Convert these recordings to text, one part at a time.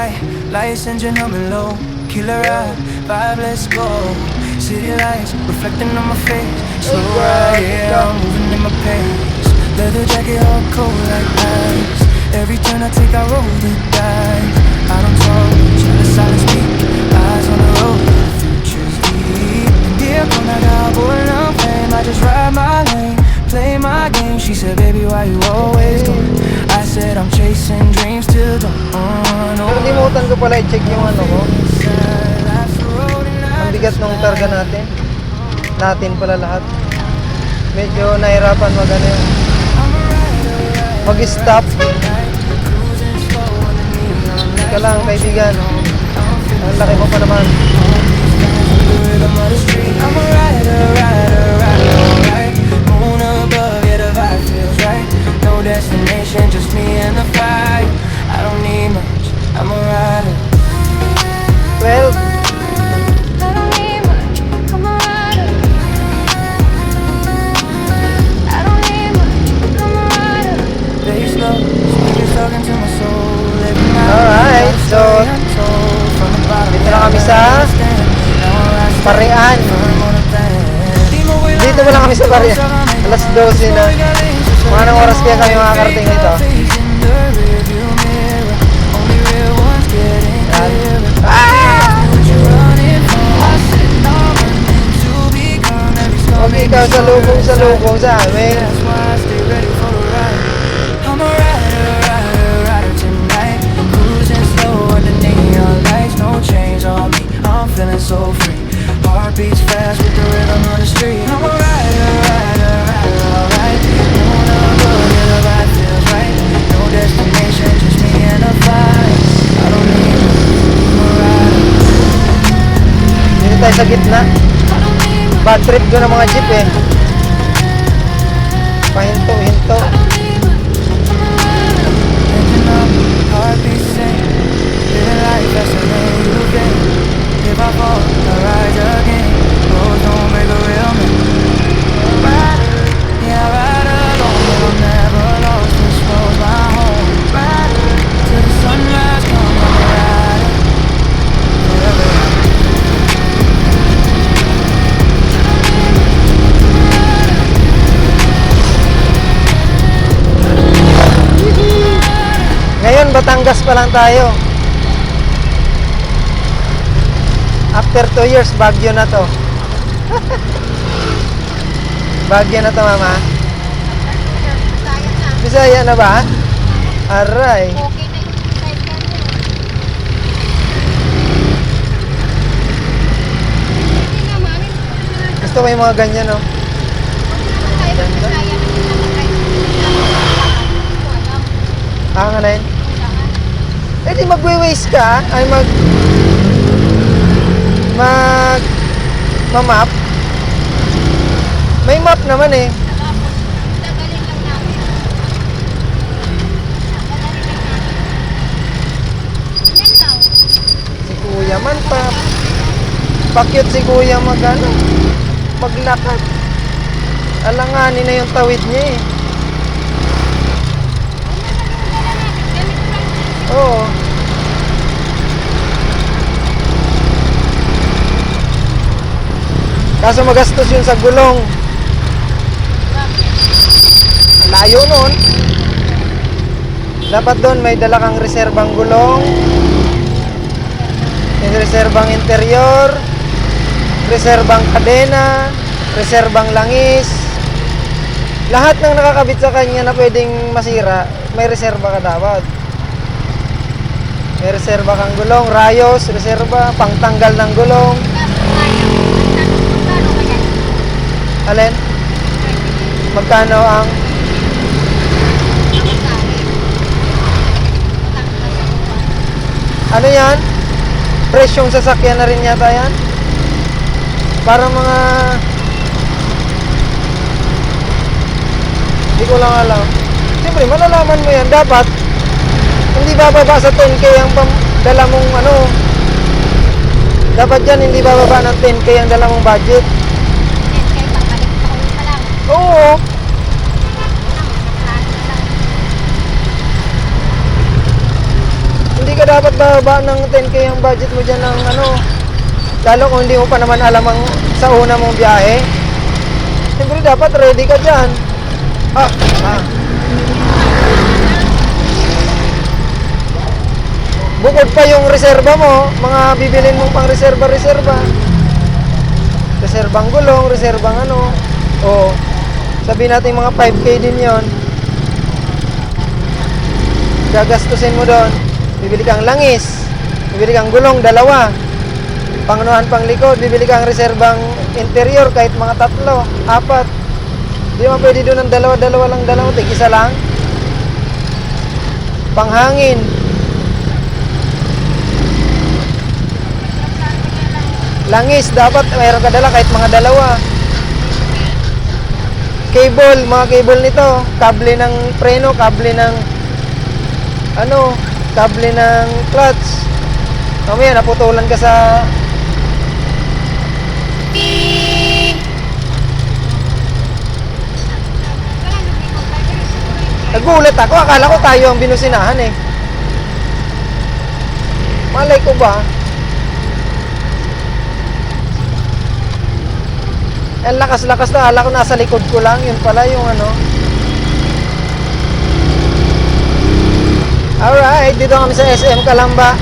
bright, lights engine humming low. Killer ride, vibe, let's go. City lights reflecting on my face. Slow ride, yeah, I'm moving in my pace. Leather jacket all cold like ice. Every turn I take, I roll the dice. I don't talk much, let the silence speak. Eyes on the road, the future's deep. Here come that cowboy, I'm fame. I just ride my lane, play my game. She said, baby, why you always gone? I said, I'm chasing dreams till dawn. Nakalimutan ko pala i-check yung ano ko. Ang bigat ng targa natin. Natin pala lahat. Medyo nahirapan mag-stop. Teka lang, kaibigan. Ang laki mo pa naman. I'm a rider, rider, rider, alright. Moon above, yeah, the vibe feels right. No destination, just me and the fight. I don't need much, I'm a rider. 12. I don't need much, I'm a rider. I don't need much, I'm a rider. Bass low, speakers talking to my soul. Every night, Alright, so dito na kami sa Parian. Dito mo lang kami sa Parian. Alas 12 na. Mga anong oras kaya kami makakarating dito? Huwag ikaw sa lubong sa amin. I'm a rider, rider, rider tonight. Cruising slow under neon lights, no chains on me. I'm feeling so free. Heart beats fast with the rhythm on the street. I'm a rider, rider, rider, alright. Moon above, yeah, the vibe feels right. No destination, just me and the fight. I don't need much, I'm a rider. Dito tayo sa gitna. Bad trip doon ang mga jeep eh. Pahinto-hinto. Engine up, heartbeat sing. Living life faster than you can. If I fall, I rise again. Roads don't make a real man. Rider, yeah, I ride alone, but I'm never lost. This road's my home. Rider, till the sunrise comes, I'm a rider. Forever. Ngayon, Batangas pa lang tayo. After 2 years, Baguio na to. Baguio na to, mama. Bisaya na ba? Aray. Okay na yung side ka niya. Hindi nga, mami. Gusto ko yung mga ganyan, no? Tayo ba Bisaya na yung nakakay? Hindi ko alam. Ah, nga na yun. Kailangan. Eh, di mag-waste ka. Ay, ma-map. May map naman eh. Tagalin lang namin. Tagalin lang namin. Yan daw. Si kuya man pa. Pakyut si kuya maglakad. Alanganin na yung tawid niya eh. Oo. Kaso magastos yun sa gulong. Layo nun. Dapat doon may dala kang reserbang gulong, may reserbang interior, reserbang kadena, reserbang langis. Lahat ng nakakabit sa kanya na pwedeng masira, may reserba ka dapat. May reserba kang gulong, rayos, reserba, pangtanggal ng gulong. Alin? Magkano ang ano yan? Presyong sasakyan na rin yata yan? Para mga hindi ko lang alam. Siyempre, malalaman mo yan. Dapat hindi bababa sa 10k ang dala mong ano. Dapat yan, hindi bababa ng 10k ang dala mong budget. 10K pagkalit sa uwi pa lang. Oo. Hindi ka dapat bababa ng 10k ang budget mo dyan ng ano. Lalo kung hindi mo pa naman alam ang sa una mong biyahe. Siyempre dapat ready ka dyan. Bukod pa yung reserba mo, mga bibilin mong pang reserba. Reserbang gulong, reserbang ano. O, sabihin natin mga 5k din yon. Gagastusin mo doon. Bibili kang langis. Bibili kang gulong, 2. Pangunahan, panglikod. Bibili kang reserbang interior, kahit mga 3, 4. Di mo pwede doon ng 2 lang, 2. Tig-isa lang. Panghangin. Langis, dapat mayroon ka dala kahit mga 2. Cable, mga cable nito. Kable ng preno, kable ng kable ng clutch. Mamaya naputulan ka sa Nagulat ako, akala ko tayo ang binusinahan eh. Malay ko ba? Ang lakas-lakas na, akala ko nasa likod ko lang. Yun pala yung ano. Alright, dito kami sa SM Calamba.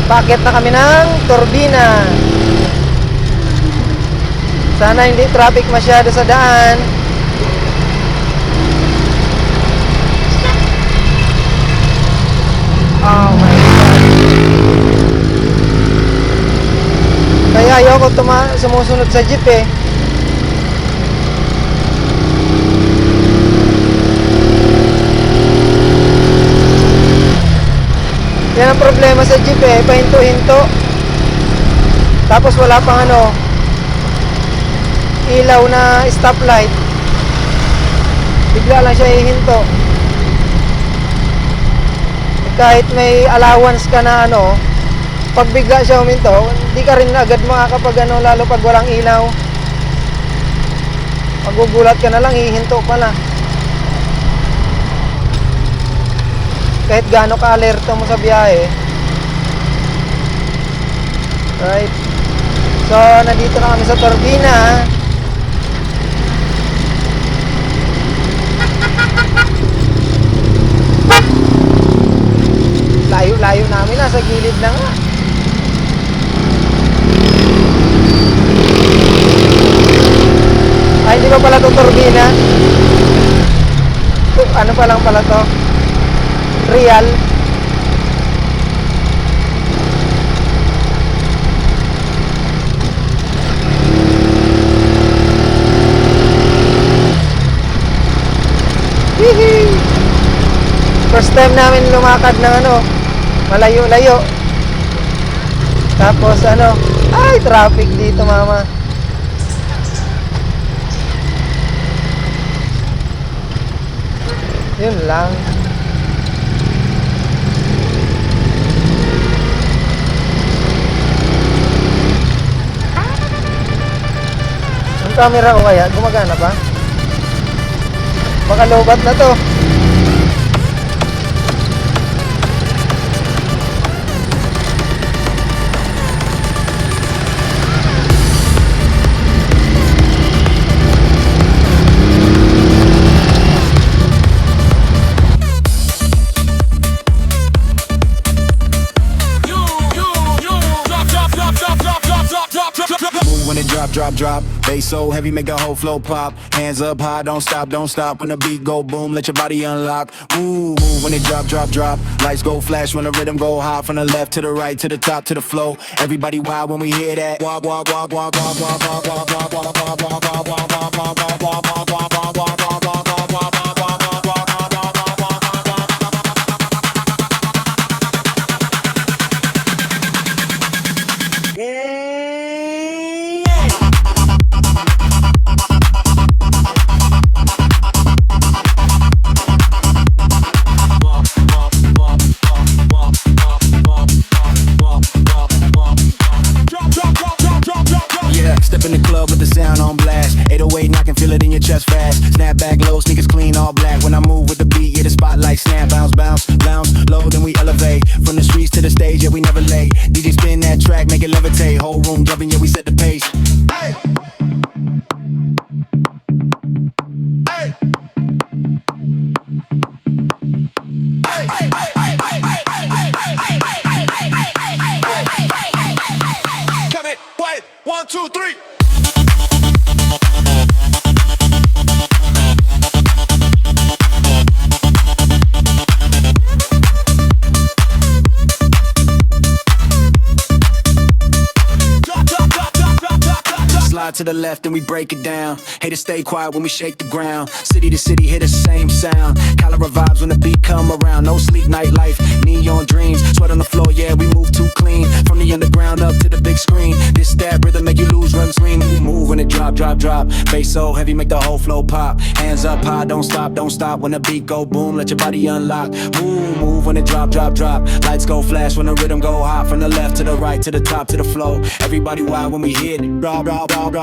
Paket na kami ng turbina. Sana hindi traffic masyado sa daan. Oh my God. Kaya ayoko sumusunod sa jeep eh. Yan ang problema sa jeep eh, pahinto-hinto. Tapos wala pang ilaw na stoplight. Bigla lang siya hihinto. Kahit may allowance ka na pag bigla siya huminto, hindi ka rin agad makakapag lalo pag walang ilaw. Magugulat ka na lang, hihinto pala. Kahit gaano ka-alerto mo sa biyahe. Right. So, nandito na kami sa turbina. Layo-layo namin, nasa gilid na nga. Ay, hindi pa pala ito turbina. Ano pa lang pala to? Real. Hihi. First time namin lumakad ng malayo-layo. Tapos ay traffic dito mama. Yun lang. Ang camera ko kaya gumagana pa? Baka lobat na to. Drop. Bass so heavy, make the whole flow pop. Hands up high, don't stop. When the beat go boom, let your body unlock. Move when it drop. Lights go flash when the rhythm go high. From the left to the right, to the top, to the flow. Everybody wild when we hear that. Walk. Step in the club with the sound on blast. 808 and I can feel it in your chest fast. Snap back low, sneakers clean. all black when I move with the beat. Yeah, the spotlight snap, bounce, bounce, lounge, low, then we elevate. From the streets to the stage, yeah, we never late. DJ spin that track, make it levitate. Whole room jumping, yeah, we set the pace. Hey! Hey! Come it, wait, 1, 2, 3. Slide to the left and we break it down. Haters stay quiet when we shake the ground. City to city, hear the same sound. Cholera vibes when the beat come around. No sleep, nightlife, neon dreams. Sweat on the floor, yeah, we move too clean. From the underground up to the big screen. This that rhythm make you lose, run, scream. Move when it drop, drop, drop. Bass so heavy, make the whole flow pop. Hands up high, don't stop, don't stop. When the beat go boom, let your body unlock. Move when it drop, drop, drop. Lights go flash when the rhythm go hot. From the left to the right, to the top, to the flow. Everybody wild when we hit it. Drop, drop, drop.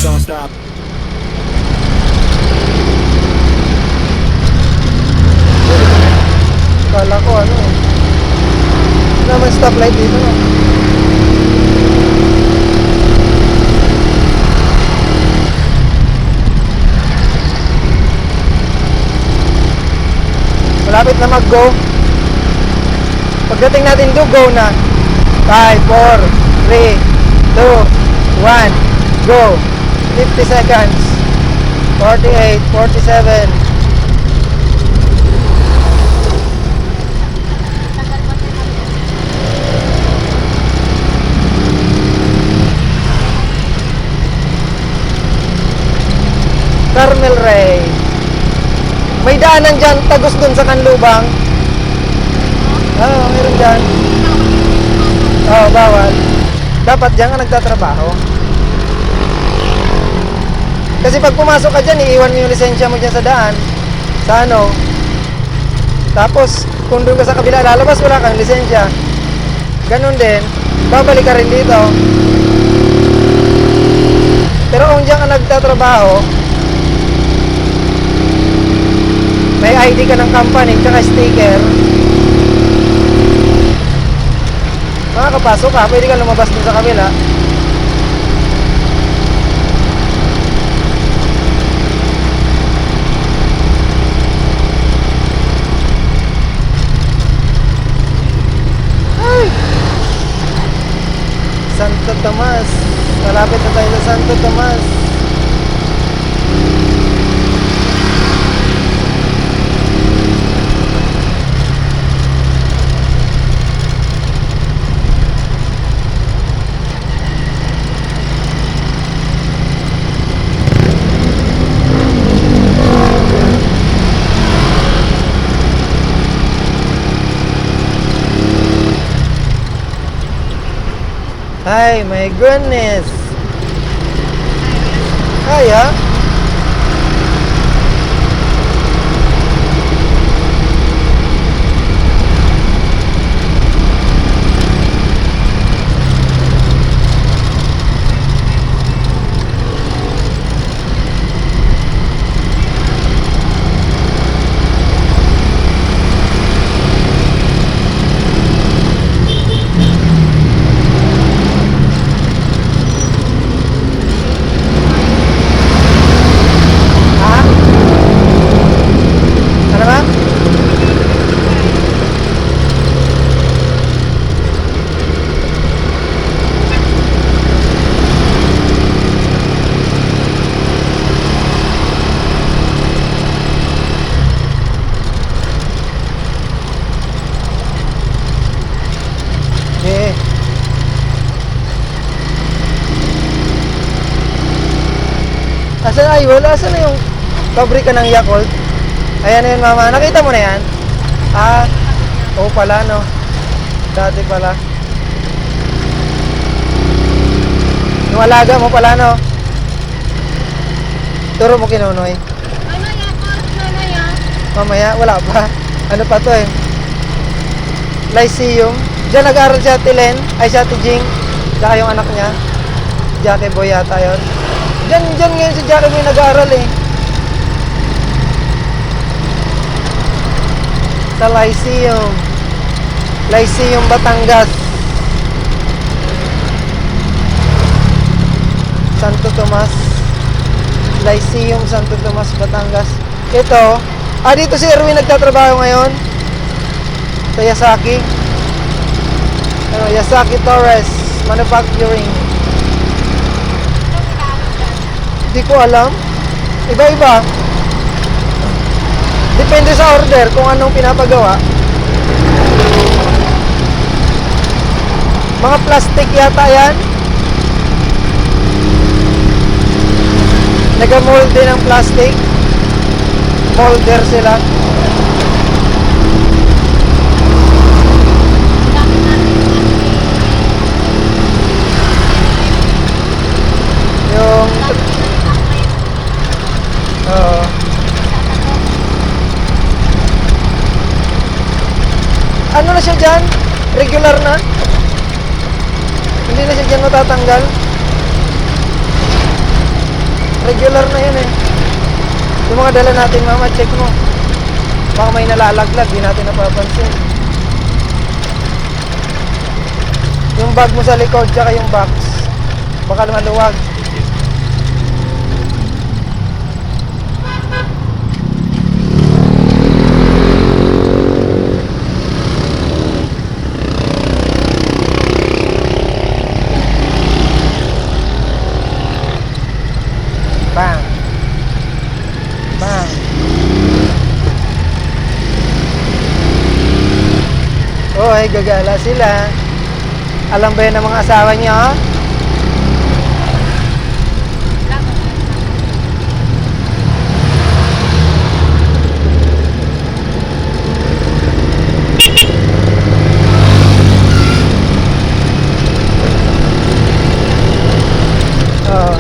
Don't stop. Kala ko ano. Hindi naman stoplight dito. No? Malapit na mag-go. Pagdating natin do, go na. 5, 4, 3, 2, 1, go. 50 seconds. 48, 47. Carmel Ray. May daanan dyan, tagos dun sa Kanlubang. Oo, meron dyan. Oo, bawal. Dapat dyan ka nagtatrabaho. Kasi pag pumasok ka dyan, iiwan mo yung lisensya mo dyan sa daan. Sa ano. Tapos, kung doon ka sa kabila lalabas, wala kang lisensya. Ganun din, babalik ka rin dito. Pero kung dyan ka nagtatrabaho, may ID ka ng company, tsaka sticker, makakapasok ka, pwede ka lumabas dun sa kabila. Ay! Santo Tomas. Malapit na tayo sa Santo Tomas. Ay, my goodness. Kaya? Asan, ay, wala. Asan na yung pabrika ng Yakult? Ayan na yun, mama. Nakita mo na yan? Ah, oo pala, no? Dati pala. Yung alaga mo pala, no? Turo mo kinunoy. Ano yan? Ano yan? Mamaya, wala pa. Ano pa to eh? Lyceum. Diyan nag-aaral si Ate Len, ay si Ate Jing. Tsaka yung anak niya. Jackie Boy yata yun. Diyan ngayon si Jackie Boy nag-aaral eh. Sa Lyceum. Lyceum, Batangas. Santo Tomas. Lyceum, Santo Tomas, Batangas. Ito. Dito si Erwin nagtatrabaho ngayon. Sa Yasaki. Ano, Yasaki Torres Manufacturing. Hindi ko alam. Iba-iba. Depende sa order kung anong pinapagawa. Mga plastic yata yan. Nag-mold din ng plastic. Molder sila. Yung ano na siya dyan? Regular na? Hindi na siya dyan matatanggal? Regular na yun eh. Yung mga dala natin, mama, check mo. Baka may nalalaglag, di natin napapansin. Yung bag mo sa likod, tsaka yung box. Baka maluwag. Bang. Bang. Oh, ay gagala sila. Alam ba yan ng mga asawa niya? Oh.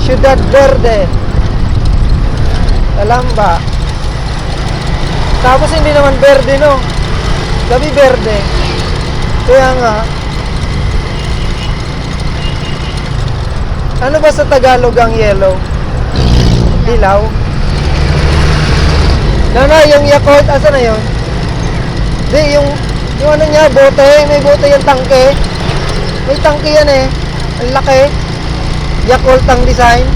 Ciudad Verde. Calamba. Tapos hindi naman verde, no? Gabi verde. Kaya nga. Ano ba sa Tagalog ang yellow? Dilaw. Nanay, yung Yakult, asa na yun? Di, yung ano niya, bote. May bote yung tangke. May tangke yan eh. Ang laki. Yakult ang design.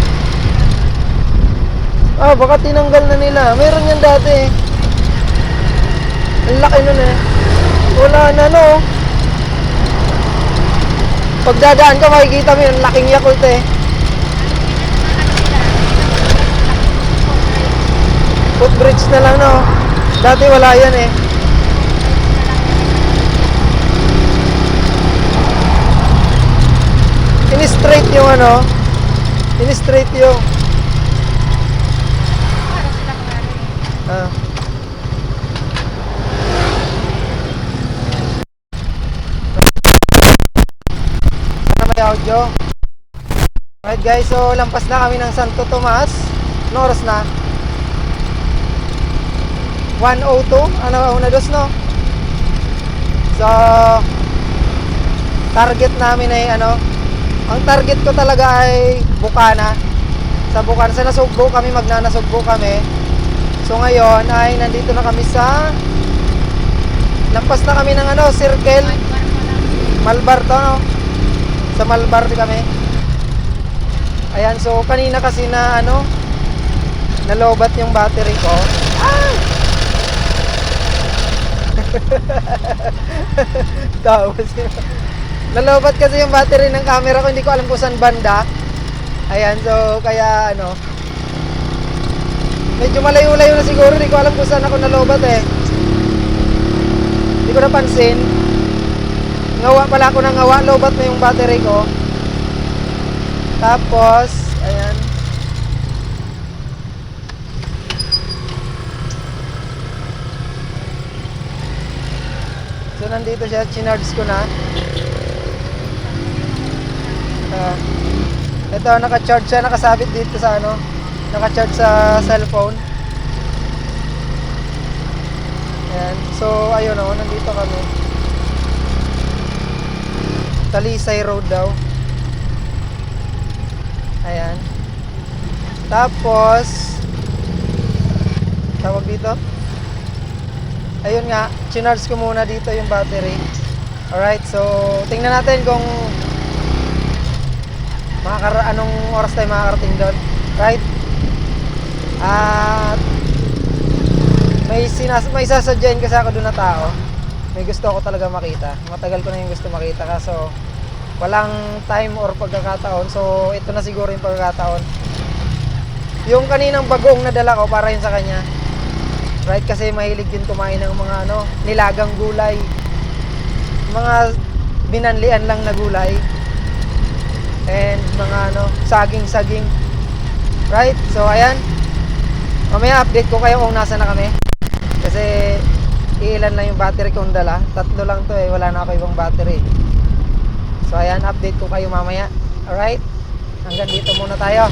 Baka tinanggal na nila. Meron yan dati. Ang laki nun eh. Wala na, no? Pag dadaan ka, makikita mo yung laking Yakult eh. Footbridge na lang, no? Dati wala yan eh. In-straight yung ano. In-straight yung may audio. Alright guys, so lampas na kami ng Santo Tomas. Ano oras na? 1:02. Ano, una dos, no? So target namin ay ano, ang target ko talaga ay Bukana. Sa Bukana, sa Nasugbo kami, magnanasugbo kami. So ngayon ay nandito na kami sa, lampas na kami ng ano, Circle Malbar to, no? Sa Malbar kami. Ayan, so kanina kasi na ano, nalobat yung battery ko. Tapos nalobat kasi yung battery ng camera ko, hindi ko alam kung saan banda. Ayan, so kaya ano, medyo malayo-layo na siguro, hindi ko alam kung saan ako nalobat eh. Hindi ko napansin. Ngawa pala ako ng ngawa. Lobat na yung battery ko. Tapos, ayan. So, nandito siya. Chinards ko na. Ito, naka-charge siya. Nakasabit dito sa ano. Naka-charge sa cellphone. Ayan. So, ayun o. Nandito kami. Talisay Road daw. Ayan. Tapos, tawag dito. Ayun nga, chinarge ko muna dito yung battery. Alright, so tingnan natin kung anong oras tayo makakarating doon. Right? At may sasadyain kasi ako doon na tao. May gusto ako talaga makita. Matagal ko na yung gusto makita, kaso walang time or pagkakataon. So ito na siguro yung pagkakataon. Yung kaninang bagong nadala ko para yun sa kanya. Right, kasi mahilig din kumain ng mga nilagang gulay. Mga binanlian lang na gulay. And mga saging-saging. Right? So ayan. Mamaya update ko kayo kung nasa na kami. Kasi iilan lang yung battery kong dala. 3 lang to eh, wala na ako ibang battery. So ayan, update ko kayo mamaya. Alright? Hanggang dito muna tayo.